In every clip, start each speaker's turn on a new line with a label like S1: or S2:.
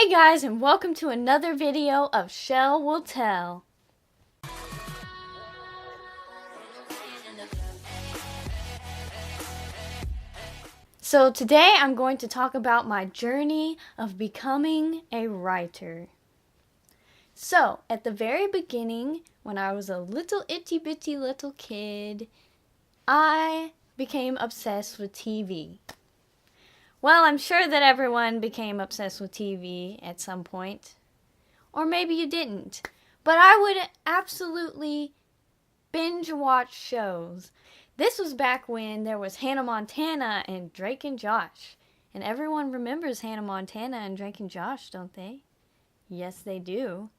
S1: Hey guys, and welcome to another video of Shell Will Tell. So today I'm going to talk about my journey of becoming a writer. So at the very beginning, when I was a little itty bitty little kid, I became obsessed with TV. Well, I'm sure that everyone became obsessed with TV at some point. Or maybe you didn't. But I would absolutely binge watch shows. This was back when there was Hannah Montana and Drake and Josh. And everyone remembers Hannah Montana and Drake and Josh, don't they? Yes, they do.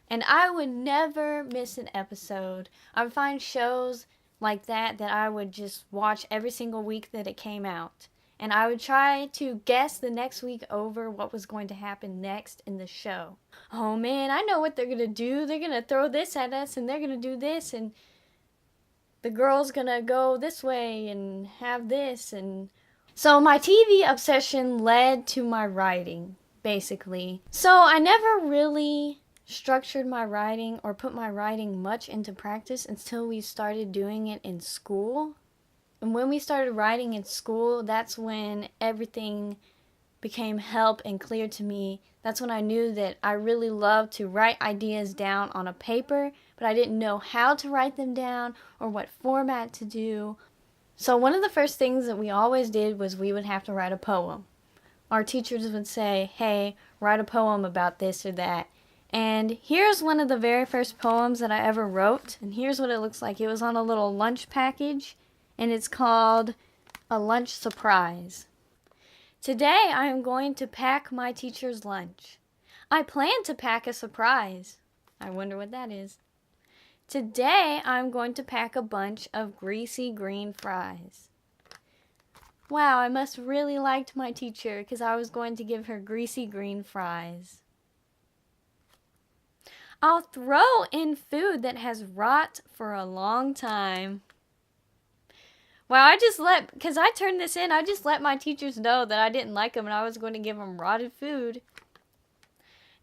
S1: And I would never miss an episode. I would find shows like that I would just watch every single week that it came out. And I would try to guess the next week over what was going to happen next in the show. Oh man, I know what they're going to do. They're going to throw this at us and they're going to do this and the girl's going to go this way and have this. And so my TV obsession led to my writing, basically. So I never really structured my writing or put my writing much into practice until we started doing it in school. And when we started writing in school, that's when everything became help and clear to me. That's when I knew that I really loved to write ideas down on a paper, but I didn't know how to write them down or what format to do. So one of the first things that we always did was we would have to write a poem. Our teachers would say, hey, write a poem about this or that. And here's one of the very first poems that I ever wrote, and here's what it looks like. It was on a little lunch package. And it's called A Lunch Surprise. Today I am going to pack my teacher's lunch. I plan to pack a surprise. I wonder what that is. Today I'm going to pack a bunch of greasy green fries. Wow, I must really liked my teacher because I was going to give her greasy green fries. I'll throw in food that has rot for a long time. Well, because I turned this in, I just let my teachers know that I didn't like them and I was going to give them rotted food.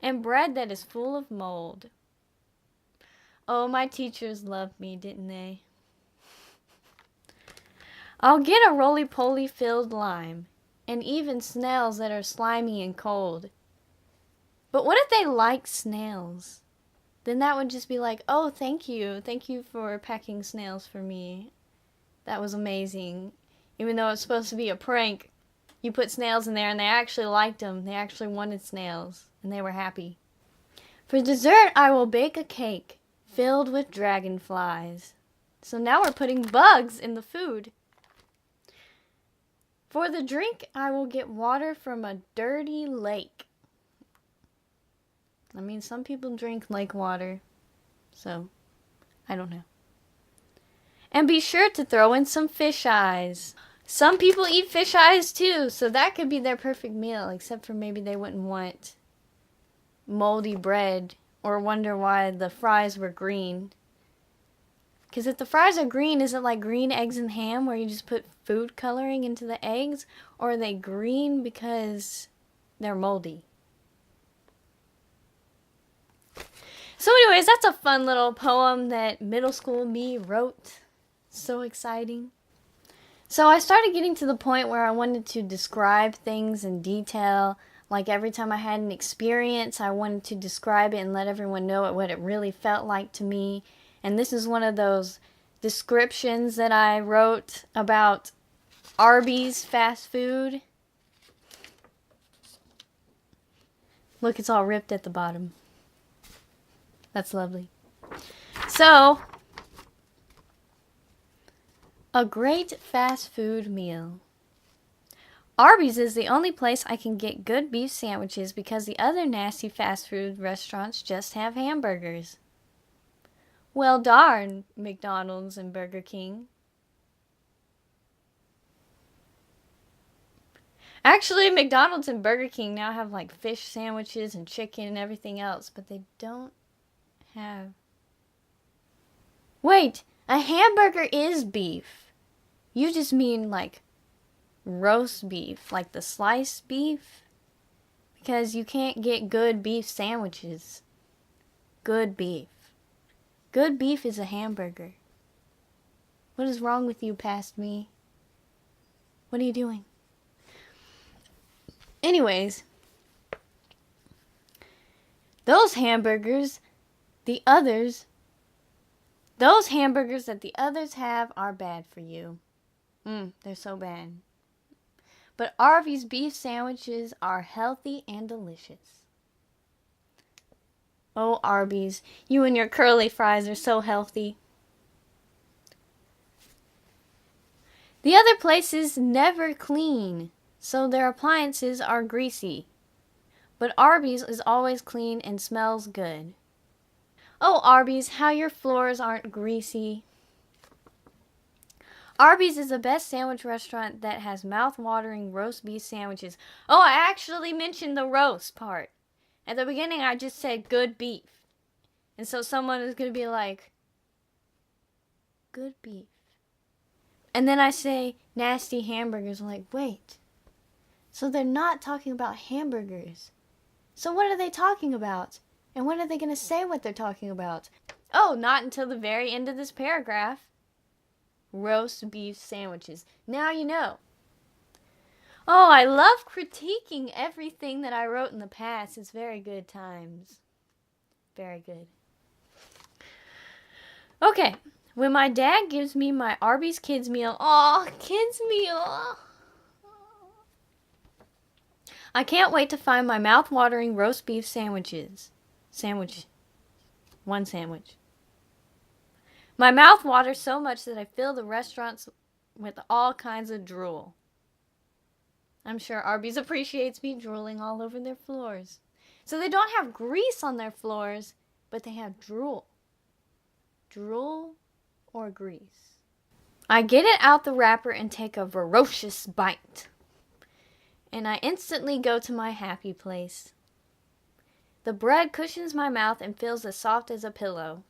S1: And bread that is full of mold. Oh, my teachers loved me, didn't they? I'll get a roly-poly filled lime, and even snails that are slimy and cold. But what if they like snails? Then that would just be like, oh, thank you. Thank you for packing snails for me. That was amazing. Even though it's supposed to be a prank, you put snails in there and they actually liked them. They actually wanted snails and they were happy. For dessert, I will bake a cake filled with dragonflies. So now we're putting bugs in the food. For the drink, I will get water from a dirty lake. I mean, some people drink lake water, so I don't know. And be sure to throw in some fish eyes. Some people eat fish eyes too, so that could be their perfect meal, except for maybe they wouldn't want moldy bread or wonder why the fries were green. Because if the fries are green, is it like green eggs and ham where you just put food coloring into the eggs? Or are they green because they're moldy? So anyways, that's a fun little poem that middle school me wrote. So exciting. So I started getting to the point where I wanted to describe things in detail. Like every time I had an experience, I wanted to describe it and let everyone know what it really felt like to me. And this is one of those descriptions that I wrote about Arby's fast food. Look, it's all ripped at the bottom. That's lovely. So, a great fast food meal. Arby's is the only place I can get good beef sandwiches because the other nasty fast food restaurants just have hamburgers. Well darn, McDonald's and Burger King. Actually, McDonald's and Burger King now have like fish sandwiches and chicken and everything else, but they don't have... Wait, a hamburger is beef. You just mean like roast beef, like the sliced beef? because you can't get good beef sandwiches. Good beef. Good beef is a hamburger. What is wrong with you, past me? What are you doing? Anyways, those hamburgers that the others have are bad for you. They're so bad. But Arby's beef sandwiches are healthy and delicious. Oh, Arby's, you and your curly fries are so healthy. The other places never clean, so their appliances are greasy. But Arby's is always clean and smells good. Oh, Arby's, how your floors aren't greasy. Arby's is the best sandwich restaurant that has mouth-watering roast beef sandwiches. Oh, I actually mentioned the roast part. At the beginning, I just said good beef. And so someone is going to be like, good beef. And then I say nasty hamburgers. I'm like, wait. So they're not talking about hamburgers. So what are they talking about? And when are they going to say what they're talking about? Oh, not until the very end of this paragraph. Roast beef sandwiches. Now you know. Oh, I love critiquing everything that I wrote in the past. It's very good times. Very good. Okay. When my dad gives me my Arby's kids meal. Aw, kids meal. I can't wait to find my mouth-watering roast beef sandwiches. One sandwich. My mouth waters so much that I fill the restaurants with all kinds of drool. I'm sure Arby's appreciates me drooling all over their floors. So they don't have grease on their floors, but they have drool. Drool or grease. I get it out the wrapper and take a ferocious bite. And I instantly go to my happy place. The bread cushions my mouth and feels as soft as a pillow.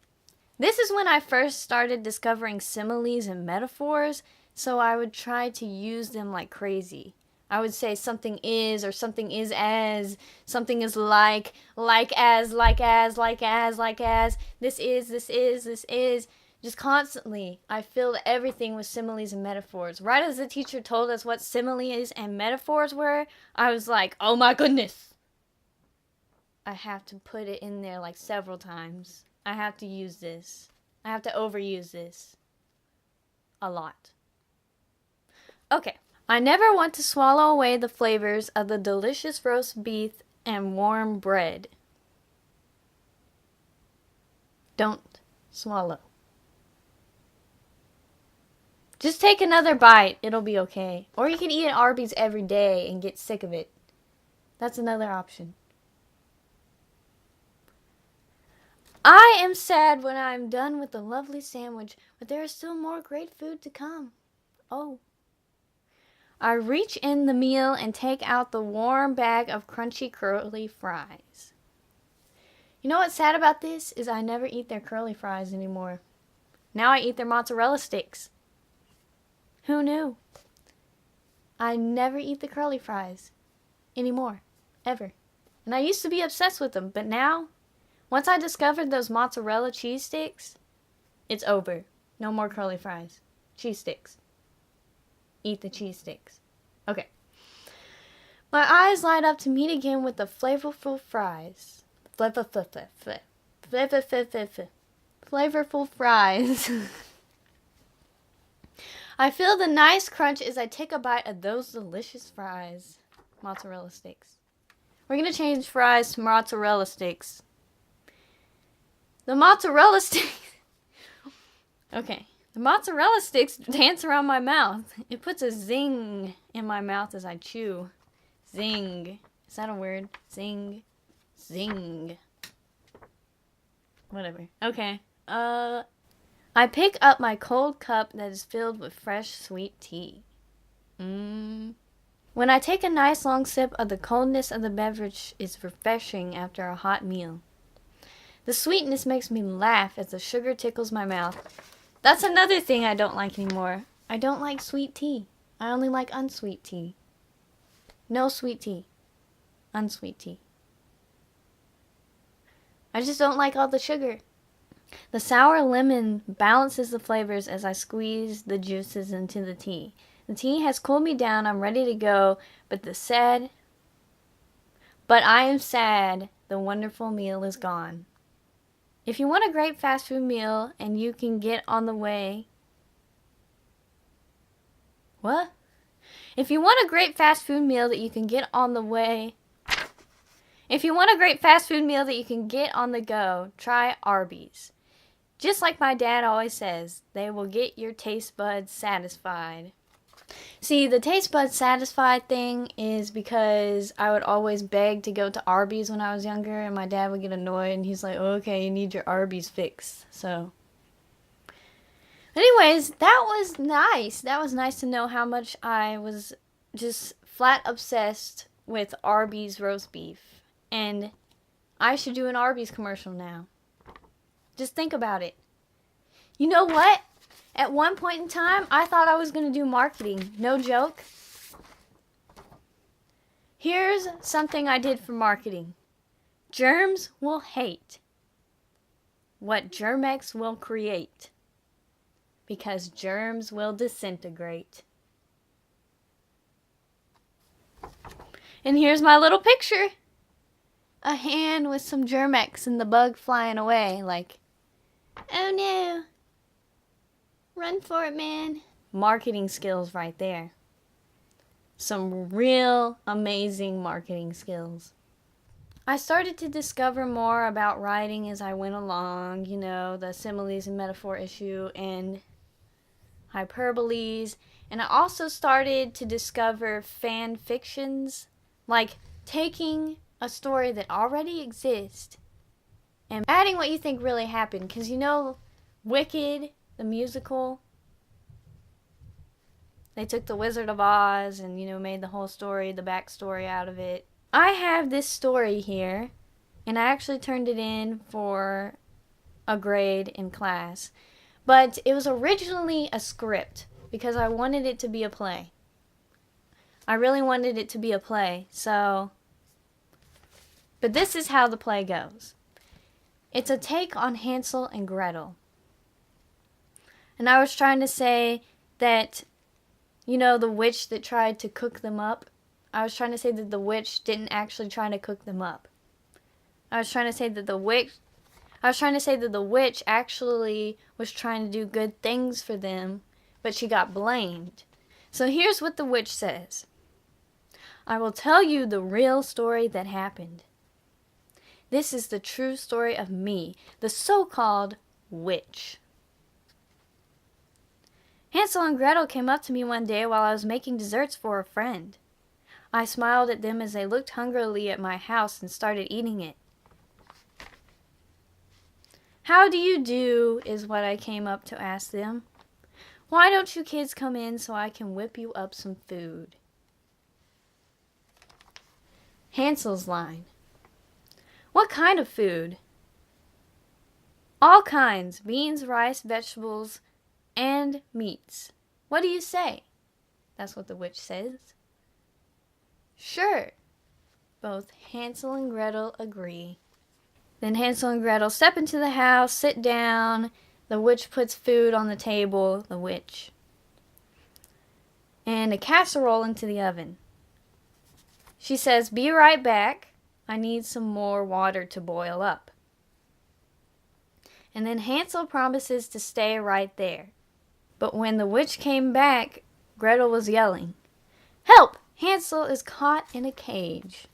S1: This is when I first started discovering similes and metaphors, so I would try to use them like crazy. I would say something is, or something is as, something is like as, this is. Just constantly, I filled everything with similes and metaphors. Right as the teacher told us what similes and metaphors were, I was like, oh my goodness. I have to put it in there like several times. I have to use this. I have to overuse this. A lot. Okay. I never want to swallow away the flavors of the delicious roast beef and warm bread. Don't swallow. Just take another bite. It'll be okay. Or you can eat at Arby's every day and get sick of it. That's another option. I am sad when I am done with the lovely sandwich, but there is still more great food to come. Oh. I reach in the meal and take out the warm bag of crunchy curly fries. You know what's sad about this is I never eat their curly fries anymore. Now I eat their mozzarella sticks. Who knew? I never eat the curly fries anymore, ever. And I used to be obsessed with them, but now, once I discovered those mozzarella cheese sticks, it's over. No more curly fries. Cheese sticks. Eat the cheese sticks. Okay. My eyes light up to meet again with the flavorful fries. Flavorful fries. I feel the nice crunch as I take a bite of those delicious fries. Mozzarella sticks. We're going to change fries to mozzarella sticks. The mozzarella sticks. Okay. The mozzarella sticks dance around my mouth. It puts a zing in my mouth as I chew. Zing. Is that a word? Zing. Zing. Whatever. Okay. I pick up my cold cup that is filled with fresh sweet tea. When I take a nice long sip of the coldness of the beverage is refreshing after a hot meal. The sweetness makes me laugh as the sugar tickles my mouth. That's another thing I don't like anymore. I don't like sweet tea. I only like unsweet tea. No sweet tea. unsweet tea. I just don't like all the sugar. The sour lemon balances the flavors as I squeeze the juices into the tea. The tea has cooled me down. I'm ready to go, but I am sad the wonderful meal is gone. If you want a great fast food meal and you can get on the way... What? If you want a great fast food meal that you can get on the way... If you want a great fast food meal that you can get on the go, try Arby's. Just like my dad always says, they will get your taste buds satisfied. See, the taste buds satisfied thing is because I would always beg to go to Arby's when I was younger, and my dad would get annoyed, and he's like, oh, okay, you need your Arby's fix. So, anyways, that was nice. That was nice to know how much I was just flat obsessed with Arby's roast beef. And I should do an Arby's commercial now. Just think about it. You know what? At one point in time, I thought I was going to do marketing. No joke. Here's something I did for marketing. Germs will hate what Germ-X will create, because germs will disintegrate. And here's my little picture. A hand with some Germ-X and the bug flying away like, oh no. Run for it, man. Marketing skills right there. Some real amazing marketing skills. I started to discover more about writing as I went along, you know, the similes and metaphor issue and hyperboles. And I also started to discover fan fictions, like taking a story that already exists and adding what you think really happened. Because, you know, Wicked, the musical, they took the Wizard of Oz and, you know, made the whole story, the backstory out of it. I have this story here, and I actually turned it in for a grade in class. But it was originally a script because I wanted it to be a play. I really wanted it to be a play, so... But this is how the play goes. It's a take on Hansel and Gretel. And I was trying to say that, you know, the witch that tried to cook them up, I was trying to say that the witch didn't actually try to cook them up. I was trying to say that the witch actually was trying to do good things for them, but she got blamed. So here's what the witch says. I will tell you the real story that happened. This is the true story of me, the so-called witch. Hansel and Gretel came up to me one day while I was making desserts for a friend. I smiled at them as they looked hungrily at my house and started eating it. How do you do, is what I came up to ask them. Why don't you kids come in so I can whip you up some food? Hansel's line. What kind of food? All kinds, beans, rice, vegetables, and meats. What do you say? That's what the witch says. Sure. Both Hansel and Gretel agree. Then Hansel and Gretel step into the house, sit down. The witch puts food on the table, the witch. And a casserole into the oven. She says, be right back. I need some more water to boil up. And then Hansel promises to stay right there. But when the witch came back, Gretel was yelling, help! Hansel is caught in a cage.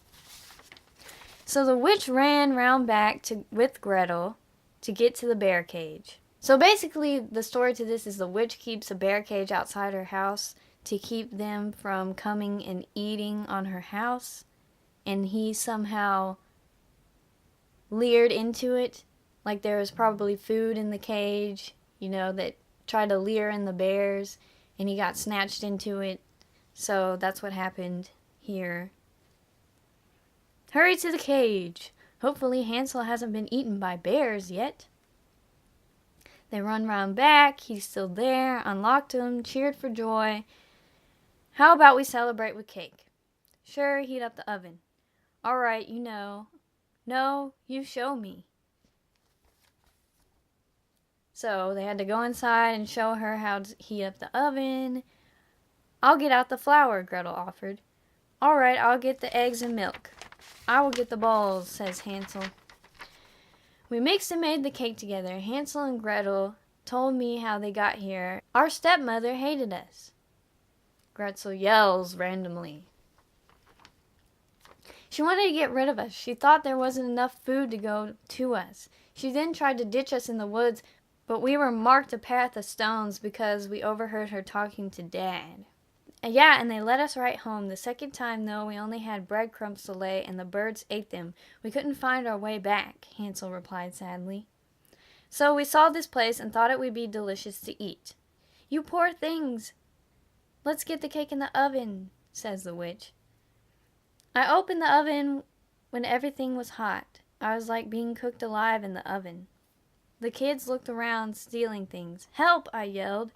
S1: So the witch ran round back with Gretel to get to the bear cage. So basically, the story to this is the witch keeps a bear cage outside her house to keep them from coming and eating on her house. And he somehow leered into it, like there was probably food in the cage, you know, that tried to lure in the bears, and he got snatched into it. So that's what happened here. Hurry to the cage. Hopefully Hansel hasn't been eaten by bears yet. They run round back. He's still there. Unlocked him. Cheered for joy. How about we celebrate with cake? Sure, heat up the oven. All right, you know. No, you show me. So they had to go inside and show her how to heat up the oven. I'll get out the flour, Gretel offered. All right, I'll get the eggs and milk. I will get the balls, says Hansel. We mixed and made the cake together. Hansel and Gretel told me how they got here. Our stepmother hated us. Gretel yells randomly. She wanted to get rid of us. She thought there wasn't enough food to go to us. She then tried to ditch us in the woods, but we were marked a path of stones because we overheard her talking to Dad. And they let us right home. The second time, though, we only had breadcrumbs to lay, and the birds ate them. We couldn't find our way back, Hansel replied sadly. So we saw this place and thought it would be delicious to eat. You poor things! Let's get the cake in the oven, says the witch. I opened the oven when everything was hot. I was like being cooked alive in the oven. The kids looked around, stealing things. Help! I yelled.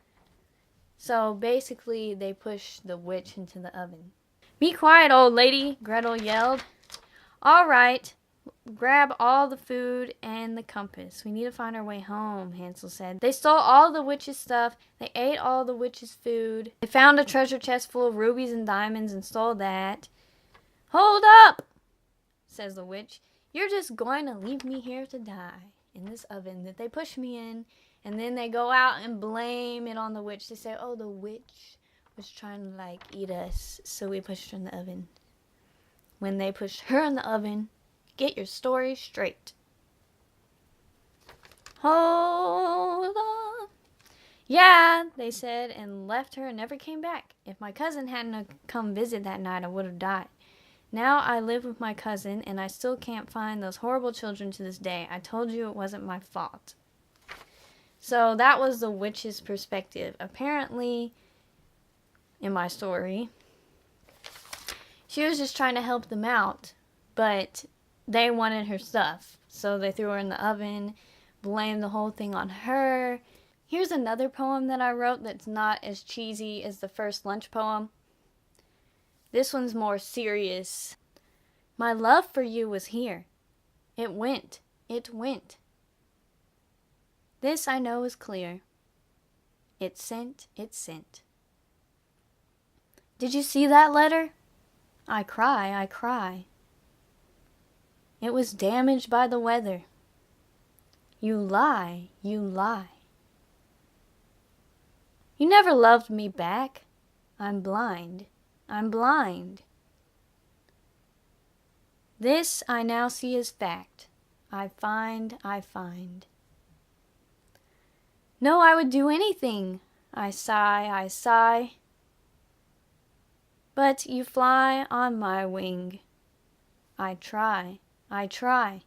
S1: So basically, they pushed the witch into the oven. Be quiet, old lady, Gretel yelled. All right, grab all the food and the compass. We need to find our way home, Hansel said. They stole all the witch's stuff. They ate all the witch's food. They found a treasure chest full of rubies and diamonds and stole that. Hold up, says the witch. You're just going to leave me here to die in this oven that they pushed me in. And then they go out and blame it on the witch. They say, oh, the witch was trying to, eat us, so we pushed her in the oven. When they pushed her in the oven, get your story straight. Hold on. Yeah, they said, and left her and never came back. If my cousin hadn't come visit that night, I would have died. Now I live with my cousin, and I still can't find those horrible children to this day. I told you it wasn't my fault. So that was the witch's perspective. Apparently, in my story, she was just trying to help them out, but they wanted her stuff. So they threw her in the oven, blamed the whole thing on her. Here's another poem that I wrote that's not as cheesy as the first lunch poem. This one's more serious. My love for you was here. It went. It went. This I know is clear. It sent, it sent. Did you see that letter? I cry, I cry. It was damaged by the weather. You lie, you lie. You never loved me back. I'm blind, I'm blind. This I now see as fact. I find, I find. No, I would do anything. I sigh, I sigh. But you fly on my wing. I try, I try.